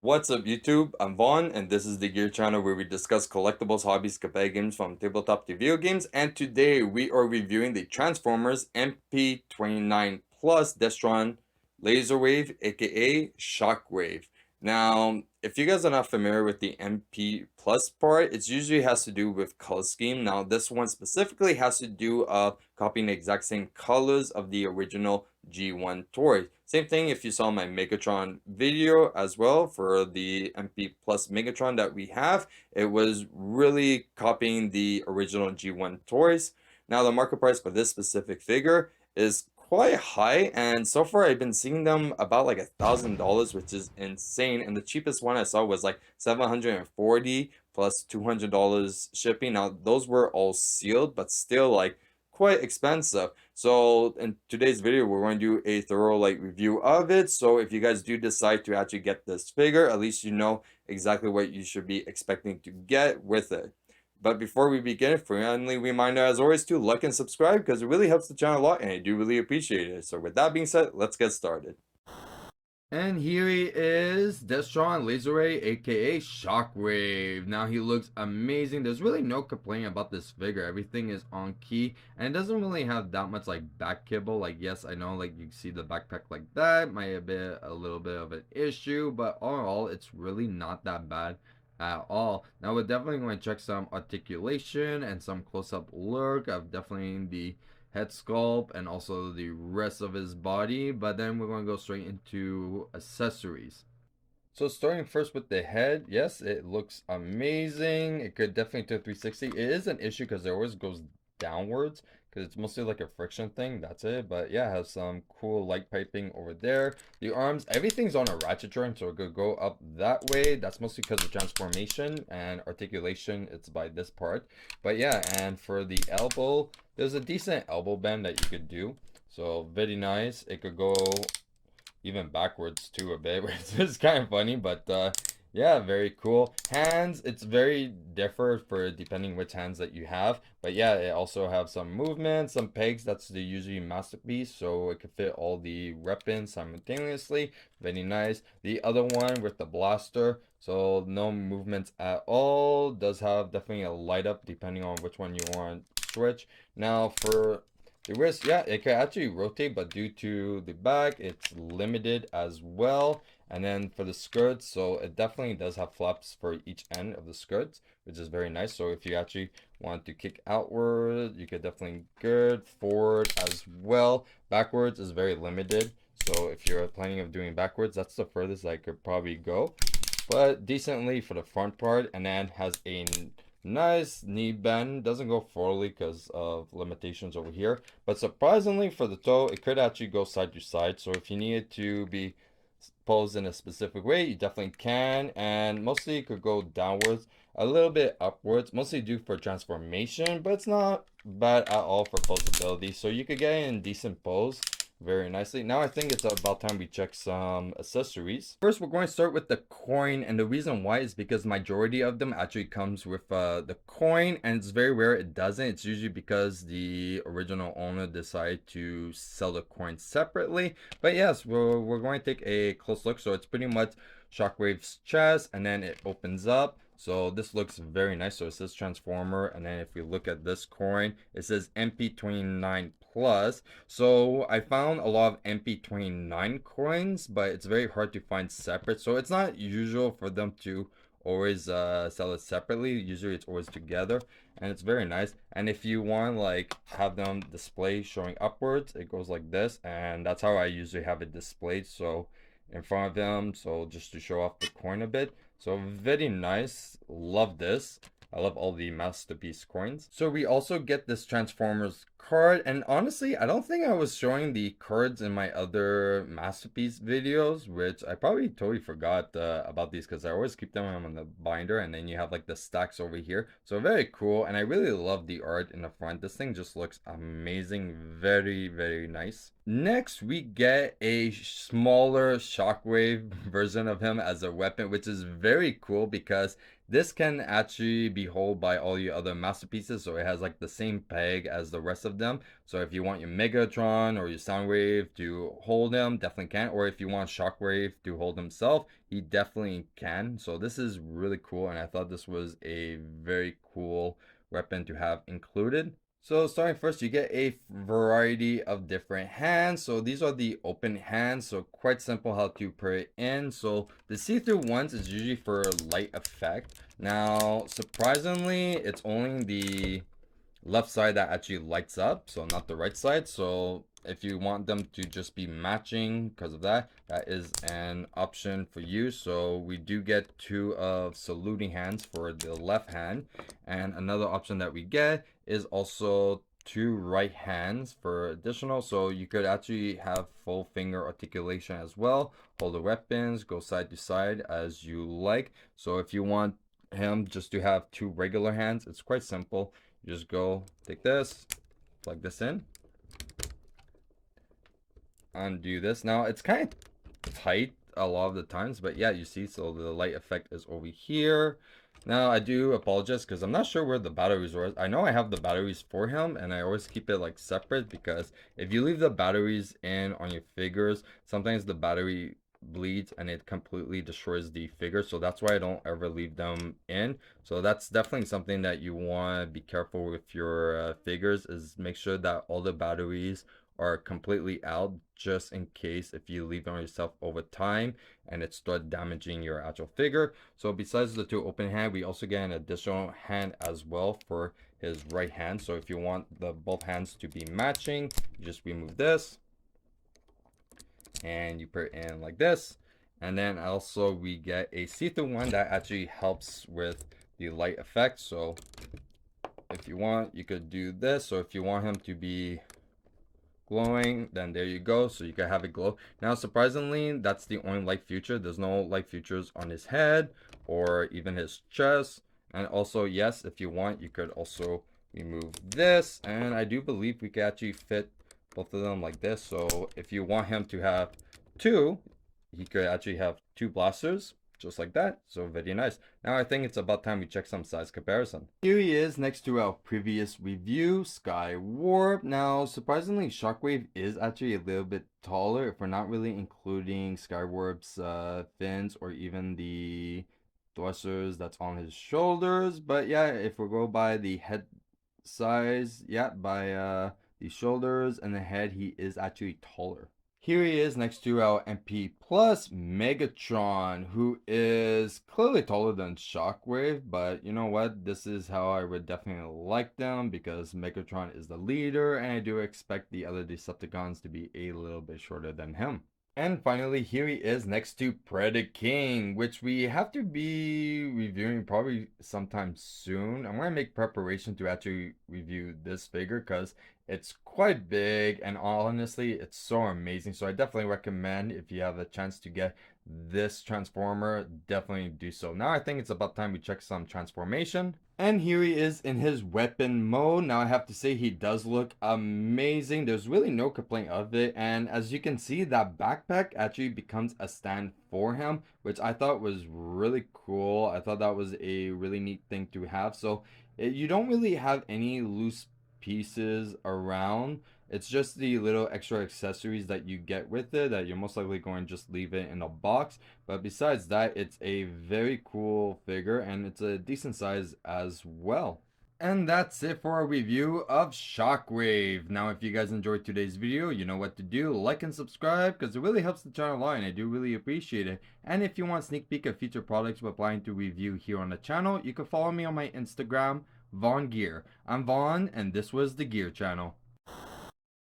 What's up YouTube? I'm Vaughn and this is the Gear channel where we discuss collectibles, hobbies, competitive games from tabletop to video games, and today we are reviewing the Transformers MP29 Plus Destron Laserwave aka Shockwave. Now, if you guys are not familiar with the MP Plus part, it usually has to do with color scheme. Now, this one specifically has to do copying the exact same colors of the original G1 toy. Same thing if you saw my Megatron video as well for the MP Plus Megatron that we have. It was really copying the original G1 toys. Now the market price for this specific figure is quite high, and so far I've been seeing them about like $1,000, which is insane. And the cheapest one I saw was like 740 plus $200 shipping. Now those were all sealed, but still like quite expensive. So in today's video, we're going to do a thorough review of it. So if you guys do decide to actually get this figure, at least you know exactly what you should be expecting to get with it. But before we begin, friendly reminder as always to like and subscribe because it really helps the channel a lot and I do really appreciate it. So with that being said, let's get started. And here he is, Destron Laserwave, aka Shockwave. Now he looks amazing. There's really no complaining about this figure. Everything is on key, and it doesn't really have that much back kibble. Yes, I know you see the backpack like that might be a little bit of an issue, but all in all, it's really not that bad at all. Now we're definitely going to check some articulation and some close-up look of definitely the head sculpt and also the rest of his body, but then we're going to go straight into accessories. So starting first with the head, yes, it looks amazing. It could definitely do 360. It is an issue because it always goes downwards because it's mostly like a friction thing. That's it. But yeah, it has some cool light piping over there. The arms, everything's on a ratchet joint, so it could go up that way. That's mostly because of transformation and articulation. It's by this part. But yeah, and for the elbow, there's a decent elbow bend that you could do. So very nice. It could go even backwards too a bit, which is kind of funny, but yeah, very cool. Hands, it's very different for depending which hands that you have, but yeah, it also have some movement, some pegs. That's the usually masterpiece, so it can fit all the weapons simultaneously. Very nice. The other one with the blaster, so no movements at all. Does have definitely a light up depending on which one you want to switch. Now for the wrist, yeah, it can actually rotate, but due to the back, it's limited as well. And then for the skirts, so it definitely does have flaps for each end of the skirts, which is very nice. So if you actually want to kick outward, you could definitely gird forward as well. Backwards is very limited. So if you're planning of doing backwards, that's the furthest I could probably go. But decently for the front part, and then has a nice knee bend. Doesn't go forwardly because of limitations over here, but surprisingly for the toe, it could actually go side to side. So if you need it to be posed in a specific way, you definitely can. And mostly it could go downwards, a little bit upwards, mostly due for transformation, but it's not bad at all for posability. So you could get in decent pose very nicely. Now I think it's about time we check some accessories. First, we're going to start with the coin, and the reason why is because majority of them actually comes with the coin, and it's very rare it doesn't. It's usually because the original owner decided to sell the coin separately. But yes, we're going to take a close look. So it's pretty much Shockwave's chest, and then it opens up. So this looks very nice. So it says Transformer, and then if we look at this coin, it says MP29 Plus. So I found a lot of MP29 coins, but it's very hard to find separate. So it's not usual for them to always sell it separately. Usually it's always together, and it's very nice. And if you want have them display showing upwards, it goes like this, and that's how I usually have it displayed. So in front of them, so just to show off the coin a bit. So very nice. Love this. I love all the masterpiece coins. So we also get this Transformers card, and honestly, I don't think I was showing the cards in my other masterpiece videos, which I probably totally forgot about these because I always keep them on the binder, and then you have the stacks over here. So very cool, and I really love the art in the front. This thing just looks amazing. Very, very nice. Next, we get a smaller Shockwave version of him as a weapon, which is very cool because This can actually be held by all your other masterpieces, so it has like the same peg as the rest of them. So if you want your Megatron or your Soundwave to hold him, definitely can. Or if you want Shockwave to hold himself, he definitely can. So this is really cool, and I thought this was a very cool weapon to have included. So starting first, you get a variety of different hands. So these are the open hands. So quite simple how to put it in. So the see-through ones is usually for light effect. Now, surprisingly, it's only the left side that actually lights up, so not the right side. So if you want them to just be matching because of that, that is an option for you. So we do get 2 of saluting hands for the left hand, and another option that we get is also 2 right hands for additional. So you could actually have full finger articulation as well, hold the weapons, go side to side as you like. So if you want him just to have 2 regular hands, it's quite simple. You just go take this, plug this in, undo this. Now it's kind of tight a lot of the times, but yeah, you see, so the light effect is over here. Now I do apologize because I'm not sure where the batteries were. I know I have the batteries for him, and I always keep it like separate, because if you leave the batteries in on your figures, sometimes the battery bleeds and it completely destroys the figure. So that's why I don't ever leave them in. So that's definitely something that you want to be careful with your figures, is make sure that all the batteries are completely out, just in case if you leave them on yourself over time and it starts damaging your actual figure. So besides the 2 open hand, we also get an additional hand as well for his right hand. So if you want the both hands to be matching, you just remove this and you put it in like this. And then also we get a see-through one that actually helps with the light effect. So if you want, you could do this. So if you want him to be glowing, then there you go, so you can have it glow. Now surprisingly, that's the only light feature. There's no light features on his head or even his chest. And also, yes, if you want, you could also remove this, and I do believe we can actually fit both of them like this. So if you want him to have 2, he could actually have 2 blasters just like that. So very nice. Now I think it's about time we check some size comparison. Here he is next to our previous review, Sky Warp. Now surprisingly, Shockwave is actually a little bit taller, if we're not really including Sky Warp's fins or even the thrusters that's on his shoulders. But yeah, if we go by the head size, yeah, by the shoulders and the head, he is actually taller. Here he is next to our MP Plus Megatron, who is clearly taller than Shockwave, but you know what? This is how I would definitely like them, because Megatron is the leader, and I do expect the other Decepticons to be a little bit shorter than him. And finally, here he is next to Predaking, which we have to be reviewing probably sometime soon. I'm going to make preparation to actually review this figure because it's quite big, and honestly, it's so amazing. So I definitely recommend, if you have a chance to get this transformer, definitely do so. Now I think it's about time we check some transformation. And here he is in his weapon mode. Now I have to say, he does look amazing. There's really no complaint of it. And as you can see, that backpack actually becomes a stand for him, which I thought was really cool. I thought that was a really neat thing to have. So you don't really have any loose pieces around. It's just the little extra accessories that you get with it that you're most likely going to just leave it in a box. But besides that, it's a very cool figure, and it's a decent size as well. And that's it for our review of Shockwave. Now, if you guys enjoyed today's video, you know what to do. Like and subscribe, because it really helps the channel a lot, and I do really appreciate it. And if you want a sneak peek of future products we're planning to review here on the channel, you can follow me on my Instagram, VaughnGear. I'm Vaughn, and this was the Gear Channel.